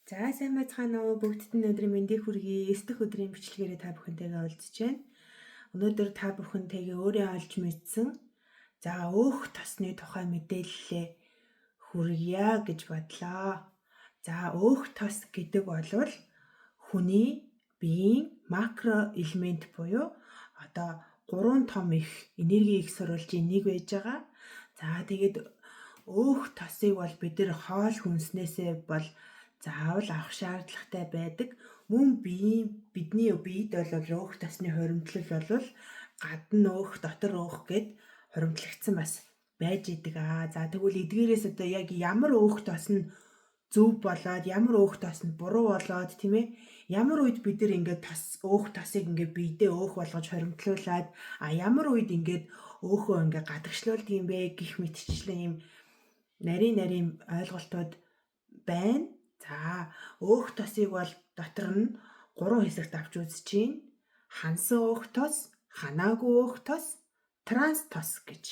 За сайн байцгаана уу бүгдд нь өдрийн мэндийг хүргэе. 9 дахь өдрийн бичлэгээрээ та бүхэнтэйгээ уулзж байна. Өнөөдөр та бүхэнтэйгээ өөрөө олж мэдсэн за өөх тосны тухай мэдээлэлээ хүргье гэж бодлоо. За өөх тос гэдэг бол хүний биеийн макро элемент буюу одоо 3 том их энерги их сурвалжийн нэг байж байгаа. За тэгээд өөх тосыг бол бид нар хоол хүнснээсээ бол заавал авах шаардлагатай байдаг. Мөн бидний биед бол өөх тосны хуримтлал бол гадна өөх, дотор өөх гэд хуримтлагдсан бас байж идэг. За тэгвэл эдгээрээс одоо яг ямар өөх тос нь зөв болоод ямар өөх тос нь буруу болоод тийм ээ ямар үед бид нар ингээд өөх тосыг ингээд биедээ өөх болгож хуримтлуулад ямар үед ингээд өөхөө ингээд гадагшлуулдаг юм бэ гэх мэтчлэн юм нарийн ойлголтууд байна. За өөх тосыг бол дотор нь 3 хэсэгт авч үзэж байна. Хансан өөх тос, ханаагүй өөх тос, транс тос гэж.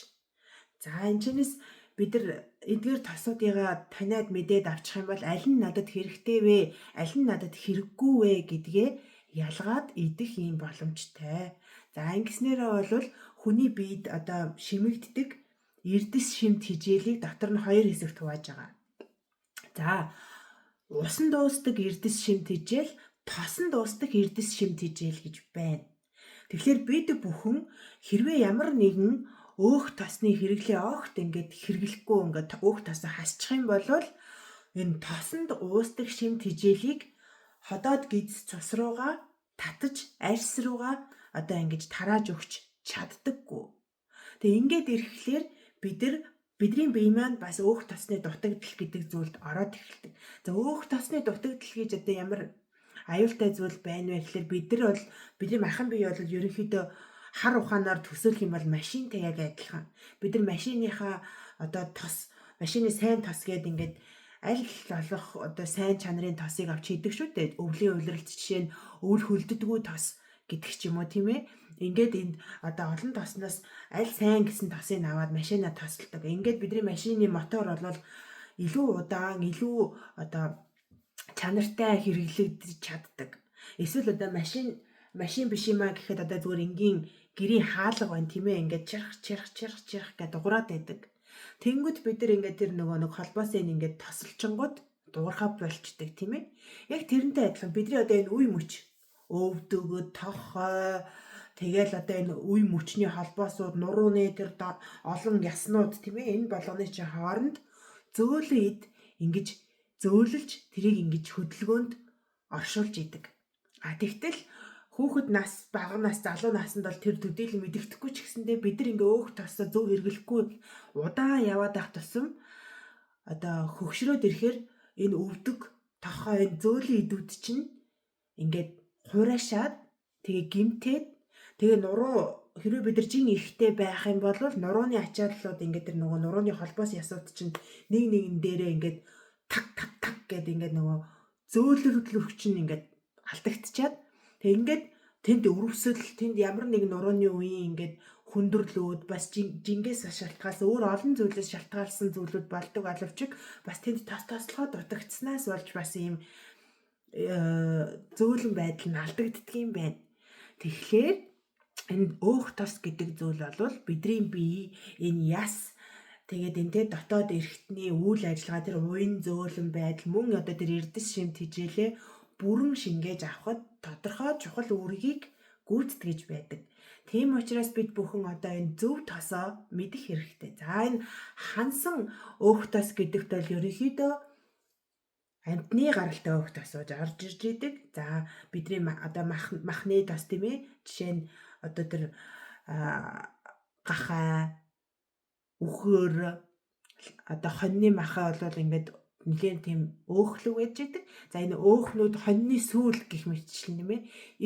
За энэ чинээс бид нар эдгээр тосуудыгаа таниад мэдээд авчих юм бол аль нь надад хэрэгтэй вэ, аль нь надад хэрэггүй вэ гэдгээ ялгаад идэх юм боломжтой. За ингэснээрээ бол хүний биед одоо шимэгддэг эрдэс шимт хижээлийг дотор нь 2 хэсэгт хувааж байгаа. За усан дуустдаг эрдэс шимт хижээл, тосон дуустдаг эрдэс шимт хижээл гэж байна. Тэгэхээр бид бүхэн хэрвээ ямар нэгэн өөх тосны хэрэглээ огт ингээд хэрэглэхгүй ингээд өөх тосоо хасчих юм бол энэ тосонд уустдаг шимт хижээлийг ходоод гидс цус руугаа татаж арьс руугаа одоо ингэж тарааж өгч чаддаггүй. Тэгээ ингээд ирэхлээр бидний бие маань бас өөх тосны дутагдал гэдэг зүйлд ороод эхэлдэг. За өөх тосны дутагдал гэж одоо ямар аюултай зүйл байна вэ гэхээр бидний махан бие бол ерөнхийдөө хар ухаанаар төсөөлөх юм бол машинтай яг адилхан. Бид нар машиныхаа одоо машины сайн тос гэдэг ингээд аль болох одоо сайн чанарын тосыг авч хийдэг шүү дээ. Өвлийн улиралд жишээ нь өвөл хөлддөггүй тос гэдэг ч юм уу тийм ээ. Ингээд энд одоо олон тосноос аль сайн гэсэн тосыг аваад машинаа тосолдог. Ингээд бидний машины мотор бол илүү удаан, илүү одоо чанартай хэрэглэгдэж чаддаг. Эсвэл одоо машин биш юмаа гэхэд одоо зүгээр энгийн гэрийн хаалга байна тийм ээ. Ингээд чирх гэдэг дуграад байдаг. Тэнгүүд бид нар ингээд тэр нэг холбоосоо ингээд тосолчингууд дуурхаа болчдөг тийм ээ. Яг тэрнтэй адилхан бидний одоо энэ үе мөч өвдөг, тохой тэгэл одоо энэ үе мөчний холбоосууд нурууны тэр олон яснууд тийм ээ энэ болгоны чинь хооронд зөөлөн ид ингэж зөөлөж тэрийг ингэж хөдөлгөөнд оршуулж идэг. Тэгтэл хүүхэд нас, бага нас, залуу наснд бол тэр төдийлөн мэдэгдэхгүй ч гэсэндээ бид нар ингээ өөх тосоо зөв хэрэглэхгүй удаан яваад ах тусам одоо хөгшрөөд ирэхээр энэ өвдөг тохой энэ зөөлөн идүүд чинь ингээд хураашаад тэгээ гимтээд тэгээ нуруу хэрвээ бид нар жин ихтэй байх юм бол нурууны ачааллууд ингээд тэр нөгөө нурууны холбоос ясууд чинь нэгэн дээрээ ингээд так гэдэг ингээд нөгөө зөөлрөлөх чинь ингээд алдагдчихад тэг ингээд тэнд өрөвсөл тэнд ямар нэг нурууны үеийн ингээд хүндрэлүүд бас жингээс шалтгаалсан өөр олон зүйлээс шалтгаалсан зүйлүүд болдог боловч бас тэнд тослохоо дутагдсанаас болж бас ийм зөөлөн байдал нь алдагддаг юм байна. Тэгэхээр энэ өөх тос гэдэг зүйл бол бидний бие энэ яс тэгээд энтэй дотоод эрхтний үйл ажиллагаа тэр уян зөөлөн байдал мөн одоо тэр эрдэс шимт хижээлээ бүрэн шингээж авахд тодорхой чухал үүргийг гүйцэтгэж байдаг. Тийм учраас бид бүхэн одоо энэ зөв тосоо мэдэх хэрэгтэй. За энэ хансан өөх тос гэдэгт бол ерөнхийдөө амтны гаралтай өөх тосож орж ирж идэг. За бидний одоо махны тос тийм ээ. Жишээ нь одоо тэр гахай, үхэр одоо хоньны махаа бол ингээд нэлээд тийм өөхлөг байж идэг. За энэ өөхнүүд хоньны сүүл гэх мэтчлэн тийм ээ.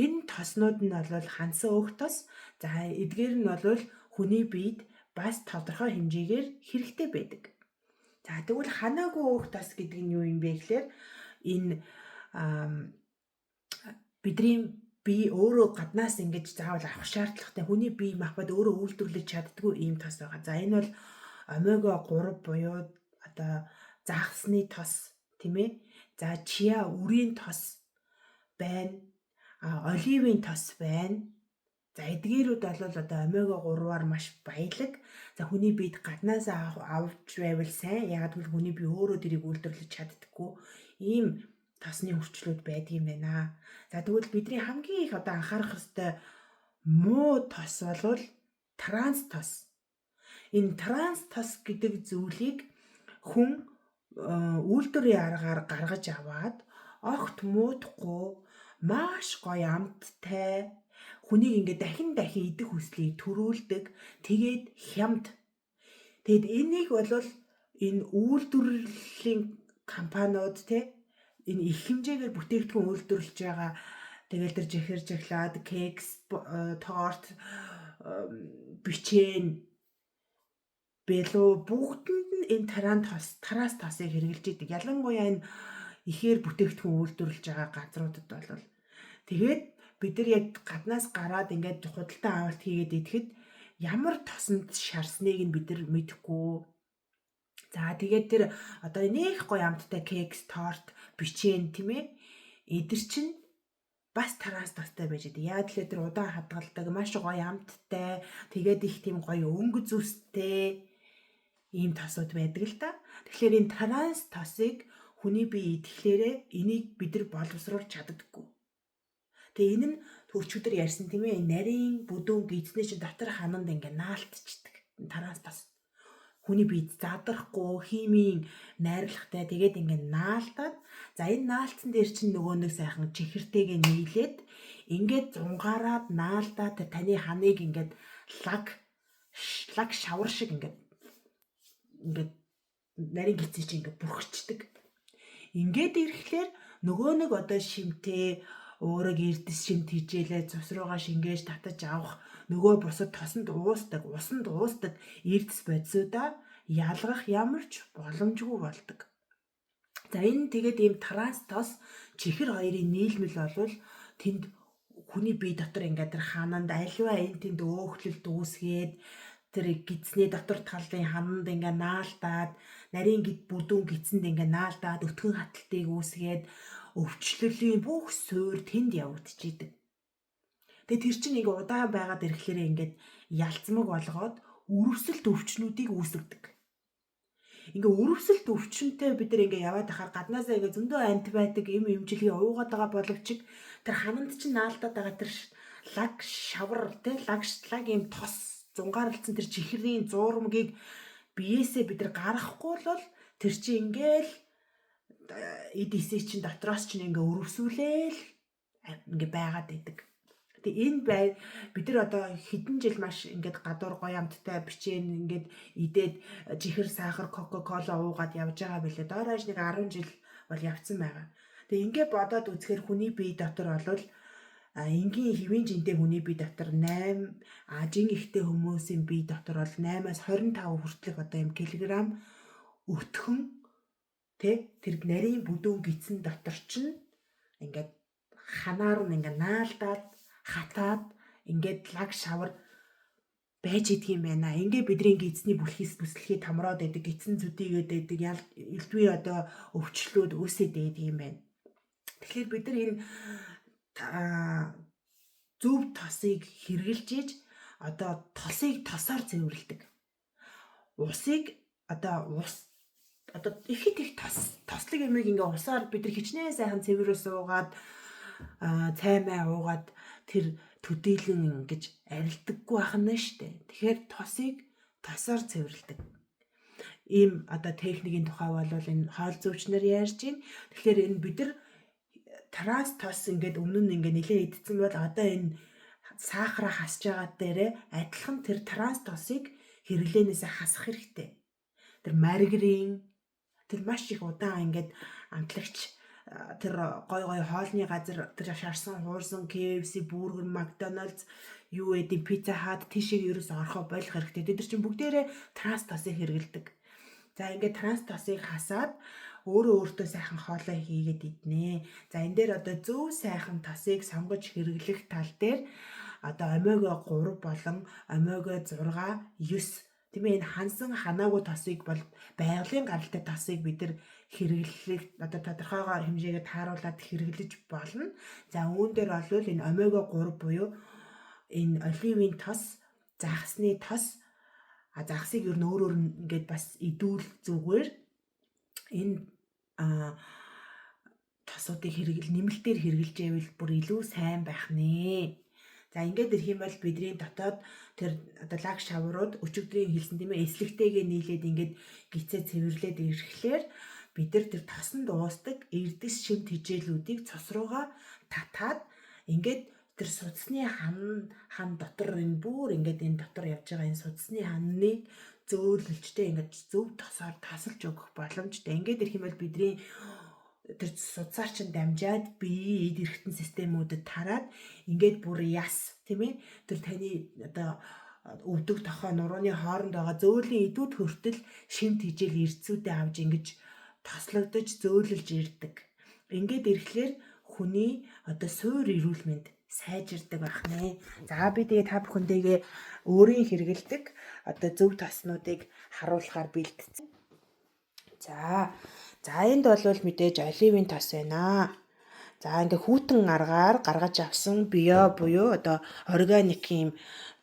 Энэ тоснууд нь бол хансан өөх тос. За эдгээр нь бол хүний биед бас тодорхой хэмжээгээр хэрэгтэй байдаг. За тэгвэл ханаагүй өөх тос гэдэг нь юу юм бэ гэхээр энэ бидний бие өөрөө гаднаас ингэж заавал авах шаардлагатай хүний бие махбод өөрөө үйлдвэрлэж чаддгүй ийм тос байгаа. За энэ бол омега 3 буюу одоо загасны тос тийм ээ. За чиа үрийн тос байна. Оливын тос байна. За эдгээрүүд бол одоо омега 3-аар маш баялаг. За хүний биед гаднаас авч байвал сайн. Ягаад гэвэл хүний бие өөрөө тэрийг үйлдвэрлэж чаддаггүй. Ийм тосны хүчлүүд байдаг юм байна. За тэгвэл бидний хамгийн их одоо анхаарах ёстой муу тос бол транс тос. Энэ транс тос гэдэг зүйлийг хүн үйлдвэрийн аргаар гаргаж аваад огт муутахгүй маш гоё амттай хүнийг ингээд дахин идэх хүслийг төрүүлдэг. Тэгээд хямд. Тэгэд энийг бол энэ үйлдвэрлэлийн компаниуд энэ их хэмжээгээр бүтээгдэхүүн үйлдвэрлэж байгаа. Тэгэл тэр жихэр жихлаад кекс, торт, бичээн, бэлүү бүгдэнд нь энэ транс тосыг хэрэглэж идэг. Ялангуяа энэ ихээр бүтээгдэхүүн үйлдвэрлэж байгаа газруудад бол тэгээд бид нар яг гаднаас гараад ингээд худалдан авалт хийгээд идэхэд ямар тосонд шарсныг нь бид нар мэдэхгүй. За тэгээд тэр одоо нэх гоё амттай кекс, торт, бичээн тийм ээ. Эдэр чинь бас транс тостой байж идэг. Яа тэлээ тэр удаан хадгалдаг, маш гоё амттай, тэгээд их тийм гоё өнгө зүстэй ийм тосууд байдаг л да. Тэгэхээр энэ транс тосыг хүний бие идэхлээрээ энийг бид нар боловсруулж чаддаггүй. Тэгээ энэ нь төрчгөдөр ярьсан тийм ээ, нарийн бүдүүн гидсний чинь дотор хананд ингээ наалтчдаг. Транс тос. Хүний биед задрахгүй, химийн найрлагатай тэгээд ингээ наалтаад, за энэ наалтсан дээр чинь нөгөө нэг сайхан чихэртэйгээ нийлээд ингээд зунгаараад наалтаад таны ханыг ингээд лаг шавар шиг ингээд нарийн гидсний чинь ингээ бүрхчдэг. Ингээд ирэхлээр нөгөө нэг одоо шимтээ өөрөг эрдэс шимт хижээлээ цус руугаа шингээж татаж авах нөгөө бусад усанд уустдаг эрдэс бодисуудаа ялгах ямар ч боломжгүй болдог. За энэ тэгээд ийм транс тос чихэр хоёрын нийлмэл болвол тэнд хүний бие дотор ингээд тэр хананд альва энэ тэнд өөхлөлт үүсгээд тэр гидсний дотор талын хананд ингээ наалтаад, нарийн бүдүүн гидсэнд ингээ наалтаад өтгөн хаталтыг үүсгээд өвчлөлийн бүх суурь тэнд явагдчихийдэг. Тэгээ тэр чинь ингээ удаан байгаад ирэхлээр ингээд ялцмаг болгоод өрөвсөлт өвчнүүдийг үүсгдэг. Ингээ өрөвсөлт өвчнөдөө бид нар ингээ яваад байхаар гаднаасаа ингээ зөндөө антибиотик эмчилгээ уугаад байгаа боловч тэр хананд чинь наалтаад байгаа тэр лаг шавар лаг юм тос зунгаарлцсан тэр чихрийн зуурмгийг биеэсээ бид нар гаргахгүй бол тэр чинь ингээл эд эсээ чинь дотроос чинь ингээ өрөвсүүлээл ингээ байгаад идэг. Тэгээ энэ бид нар одоо хэдэн жил маш ингээд гадуур гоё амттай бичээн ингээд идээд жихэр сахар кока-кола уугаад явж байгаа билээ. Доорож нэг 10 жил бол явцсан байгаа. Тэгээ ингээ бодоод үзэхээр хүний бие дотор бол энгийн хэвийн жинтэй хүний бие дотор 8 жин ихтэй хүмүүсийн бие дотор бол 8-аас 25 хүртэлх одоо юм килограмм өтгөн тэр нарийн бүдүүн гидсэн дотор чинь ингээд ханаар нь ингээд наалдаад хатаад ингээд лаг шавар байж идэх юм байна. Ингээ бидний гидсний бүслэхий тамраад байдаг, гидсэн зүдийгээд байдаг, элдвээ одоо өвчлүүд үүсээд байдаг юм байна. Тэгэхээр бид нар энэ зөв тосыг хэрглэж иж одоо тосыг тосоор цэвэрлэдэг. Усыг одоо ихэд их тослог юмыг ингээ усаар бид нар хичнээн сайхан цэвэрээс уугаад цаймаа уугаад тэр төдийлөн ингэж арилдаггүй ахна штэ. Тэгэхээр тосыг тосоор цэвэрлэдэг. Ийм одоо техникийн тухай бол энэ хоол зүйч нар ярьж байна. Тэгэхээр энэ бид нар транс тос ингээд өмнө нь ингээ нэлээд идсэн бол одоо энэ сахараа хасж байгаа дээрээ адилхан тэр транс тосыг хэрэглэнээсээ хасах хэрэгтэй. Тэр маргарин тэр маш их удаан ингээд амтлагч тэр гой хоолны газар тэр шарсан хуурсан KFC, бургер, McDonald's юу эдийн Pizza Hut тийшээ ерөөс орохоо болох хэрэгтэй. Тэд нар чинь бүгдээрээ транс тосыг хэрэглэдэг. За ингээд транс тосыг хасаад өөртөө сайхан хоолой хийгээд иднэ. За энэ дээр одоо зөв сайхан тосыг сонгож хэрэглэх тал дээр одоо омега 3 болон омега 6, 9 Тийм ээ, энэ хансан ханаагүй тосыг бол байгалийн гаралтай тосыг бид нар хэрэглэх одоо тодорхойгоор хэмжээгээ тааруулаад хэрэглэж болно. За үүн дээр бол энэ омега 3 буюу энэ оливын тос, загасны тос, загасыг ер нь өөрөөр ингээд бас идүүл зүгээр энэ тосуудыг нэмэлтээр хэрэглэж байвал бүр илүү сайн байх нэ. За ингээд ирэх юм бол бидний дотоод тэр одоо лаг шаврууд өчигдрийн хэлсэн тийм ээ эслэгтэйгээ нийлээд ингээд гисээ цэвэрлээд ирэхлээр бид нар тэр тосон дуустдаг эрдэс шимт хижээлүүдийг цус руугаа татаад ингээд тэр судасны хан дотор энэ бүр ингээд энэ дотор явж байгаа энэ судасны ханыг зөөлөлжтэй ингээд зөв тосоор тасалж өгөх боломжтой. Ингээд ирэх юм бол бидний тэр судсаар чинь дамжаад биеийн эд эрхтэн системүүдэд тараад ингээд бүр яс тийм ээ тэр таны одоо өвдөг тохой нурууны хооронд байгаа зөөлөн идүүд хүртэл шимт хижээл эрцүүдээ авч ингэж тослогдож зөөлөлж ирдэг. Ингээд ирэхлээр хүний одоо суур эрүүл мэнд сайжирдаг байх нэ. За би тэгээ та бүхэндээ өөрийн хэрэгэлдэг одоо зөв тоснуудыг харуулахаар бэлдсэн. За энд бол мэдээж оливын тос байна. За ингээ хүүтэн аргаар гаргаж авсан био буюу одоо органик юм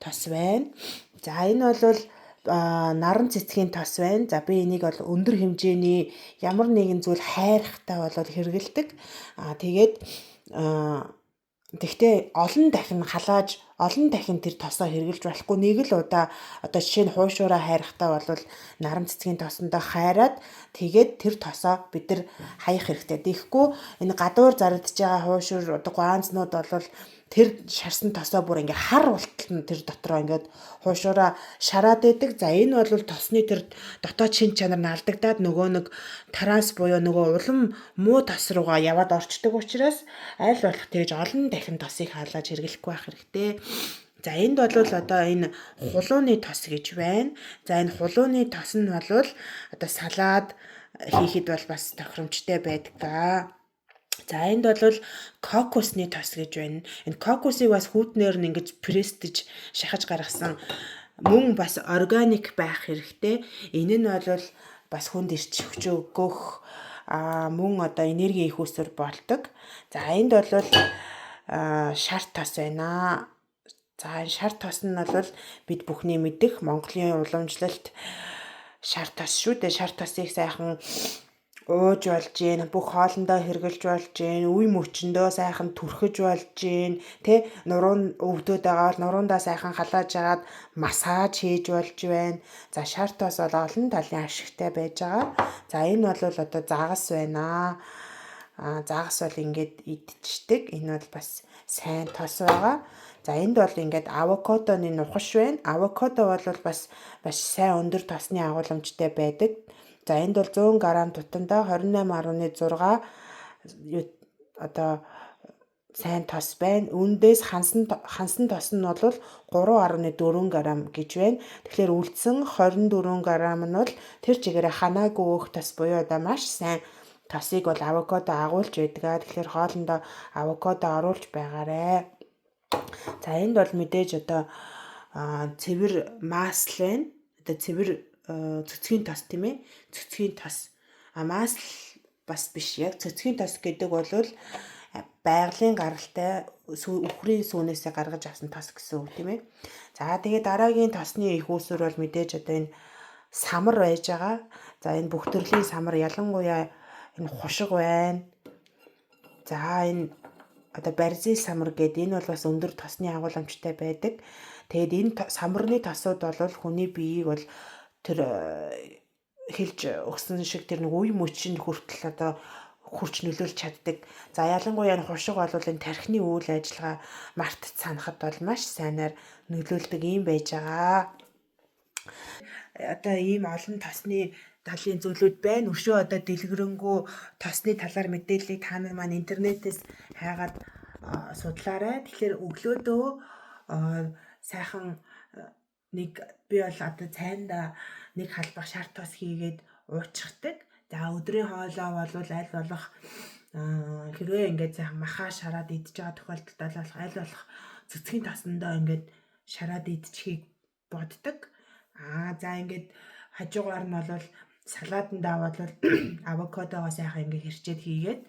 тос байна. За энэ бол наран цэцгийн тос байна. За би энийг бол өндөр хэмжээний ямар нэгэн зүйл хайрхтай бол хэрэгэлдэг. Тэгээд тэгтээ олон дахин халааж олон дахин тэр тосоо хэрглэж болохгүй нэг л удаа одоо жишээ нь хуушураа хайрхтаа бол наран цэцгийн тосондоо хайраад тэгээд тэр тосоо бид нар хаях хэрэгтэй. Тэгэхгүй энэ гадуур зарагдж байгаа хуушур одоо гуанзнууд бол тэр шарсан тосоо бүр ингээ хар ултал нь тэр дотроо ингээд хуушураа шараад идэг. За энэ бол тосны тэр дотоод шин чанар нь алдагдаад нөгөө нэг таранс буюу нөгөө улам муу тос руугаа яваад орчдөг учраас аль болох тэгж олон дахин тосыг хаалгаж хэрэглэхгүй байх хэрэгтэй. За энд бол одоо энэ хулууны тос гэж байна. За энэ хулууны тос нь бол одоо салаад хийхэд бол бас тохиромжтой байдаг та. За энд бол кокосны тос гэж байна. Энэ кокосыг бас хүүтнээр нь ингэж престиж шахаж гаргасан мөн бас органик байх хэрэгтэй. Энэ нь бол бас хүнд ирч хүч өгөх мөн одоо энерги их усүр болдог. За энд бол шар тос байна. За энэ шар тос нь бол бид бүхний мэдэх Монголын уламжлалт шар тос шүү дээ. Шар тосыг сайхан ууж болж гин бүх хоолндоо хэрглэж болж гин үе мөчөндөө сайхан түрхэж болж гин тэ нуруунд өвдөд байгаа бол нуруундаа сайхан халааж агаад массаж хийж болж байна. За шар тос бол олон талын ашигтай байж байгаа. За энэ бол одоо загас байна. Загас бол ингээд идчихдэг. Энэ бол бас сайн тос байгаа. За энд бол ингээд авокадоны нухаш байна. Авокадо бол бас сайн өндөр тосны агуулмжтай байдаг. За энд бол 100 г тутамдаа 28.6 одоо сайн тос байна. Үүндээс хансан тос нь бол 3.4 г гэж байна. Тэгэхээр үлдсэн 24 г нь бол тэр чигээрээ ханаагүй өөх тос буюу одоо маш сайн тосыг бол авокадо агуулж байдаг. Тэгэхээр хоолндоо авокадо оруулж байгаарэ. За энд бол мэдээж одоо цэвэр масл байна. Одоо цэвэр цэцгийн тос тийм ээ. Цэцгийн тос. Масл бас биш яг цэцгийн тос гэдэг бол байгалийн гаралтай үхрийн сүүнээсээ гаргаж авсан тос гэсэн үг тийм ээ. За тэгээд дараагийн тосны их усүр бол мэдээж одоо энэ самар байж байгаа. За энэ бүх төрлийн самар ялангуяа энэ хушиг байна. За энэ одоо барзил самар гэдэг энэ бол бас өндөр тосны агуулмжтай байдаг. Тэгээд энэ самарны тосууд бол хүний биеийг бол тэр хэлж өгсөн шиг тэр нэг үе мөчөнд хүртэл одоо хүч нөлөөлж чаддаг. За ялангуяа энэ хушиг бол энэ тархины үйл ажиллагаа мартаж санахад бол маш сайнаар нөлөөлдөг юм байж байгаа. Одоо ийм олон тосны талын зүйлүүд байна. Өшөө одоо дэлгэрэнгүй тосны талаар мэдээллийг та нар маань интернетээс хайгаад судлаарай. Тэгэхээр өглөөдөө сайхан нэг би бол одоо цайнда нэг халбах шар тос хийгээд уучдаг. За өдрийн хоолоо бол аль болох хэрвээ ингээд сайхан махаа шараад идж байгаа тохиолдолд аль болох цэцгийн тосондоо ингээд шараад идчихийг боддог. За ингээд хажуугаар нь бол салаатандаа бол авокадогоо сайхан ингээд хэрчээд хийгээд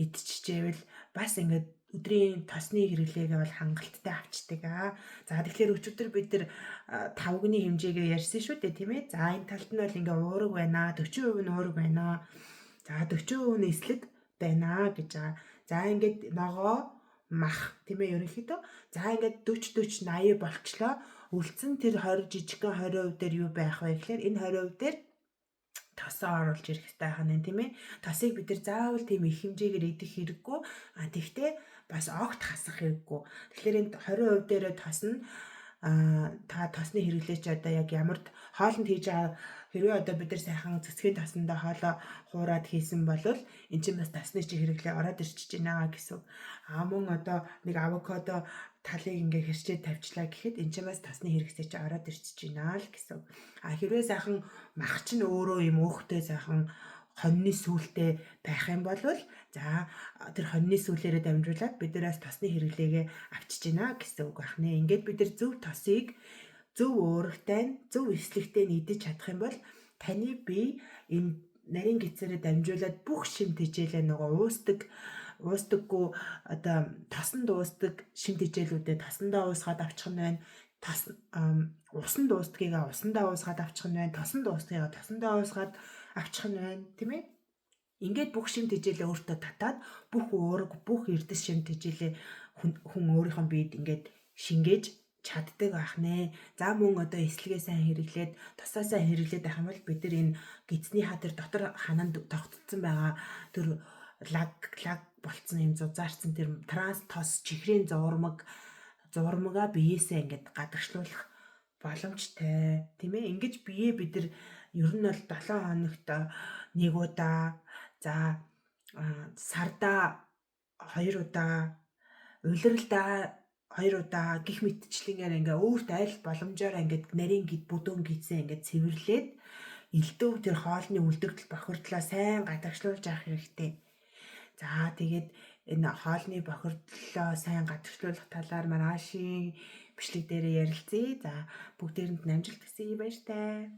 идчихжээвэл бас ингээд өдрийн тосны хэрэглээгээ бол хангалттай авчдаг. За тэгэхээр өчигдөр бид нар 5-ны хэмжээгээ ярьсан шүү дээ, тийм ээ. За энэ талд нь бол ингээ уураг байна, 40% нь уураг байна. За 40% нь эслэг байна гэж байгаа. За ингээд ногоо мах тийм ээ ерөнхийдөө. За ингээд 40 40 80 болчлоо. Үлдсэн тэр 20 жижигхэн 20% дээр юу байх вэ гэхээр энэ 20% дээр тосоо оруулж ирэх хэрэгтэй хань тийм ээ. Тосыг бид нар заавал тийм их хэмжээгээр идэх хэрэггүй. Тэгтээ бас огт хасах хэрэггүй. Тэгэхээр энэ 20% дээрээ тос нь та тосны хэрэглээч одоо яг ямард хоолнд хийж байгаа хэрвээ одоо бид нар сайхан цэцгийн тосноо хоолоо хуураад хийсэн бол эн чинь бас тосны чи хэрэглээ ороод ирчихэж байна гэсэн. Мөн одоо нэг авокадо талыг ингээ хэрчээд тавьчлаа гэхэд эн чинь бас тосны хэрэгцээ чи ороод ирчихэж байна л гэсэн. Хэрвээ сайхан мах чинь өөрөө юм өөхтэй сайхан хоньны сүултээ байх юм бол за тэр хоньны сүлээрээ дамжуулаад биднээс тосны хэрэглээгээ авчиж гинэ гэсэн үг байна. Ингээд бид нар зөв тосыг зөв уурагтай, зөв эслэгтэй идэж чадах юм бол таны бие энэ нарийн гисэрээ дамжуулаад бүх шим тэжээлээ нөгөө уустдаггүй одоо тосонд уустдаг шим тэжээлүүдээ тосондоо уусгаад авчих нь байна. Усанд уустдгийг усандаа уусгаад авчих нь байна. Тосонд уустдгийг тосондоо уусгаад авчих нь байна, тийм ээ. Ингээд бүх шим тэжээлээ өөртөө татаад бүх уураг, бүх эрдэс шим тэжээлээ хүн өөрийнхөө биед ингээд шингээж чаддаг байх нэ. За мөн одоо эслэгээ сайн хэрэглээд, тосоо сайн хэрэглээд байх юм бол бид нар энэ гидсний хатар дотор хананд тогтцсон байгаа тэр лаг болцсон юм зузаарсан тэр транс тос чихрийн зурмага биеэсээ ингээд гадагшлуулах боломжтой. Тийм ээ. Ингэж бие бид нар ер нь бол 7 хоногт 1 удаа, за сарда 2 удаа, улиралдаа 2 удаа гих мэтчлэнгээр ингээ өөрт аль боломжоор ингээ нарийн гид бүдүүн гидсээ ингээ цэвэрлээд элдв тэр хоолны үлдэгдэл бохирдлоо сайн гадагшлуулж авах хэрэгтэй. За тэгээд энэ хоолны бохирдлоо сайн гадагшлуулах талаар маргаашийн бичлэг дээр ярилцъя. За бүгдээрэнд амжилт хүсье, баяртай.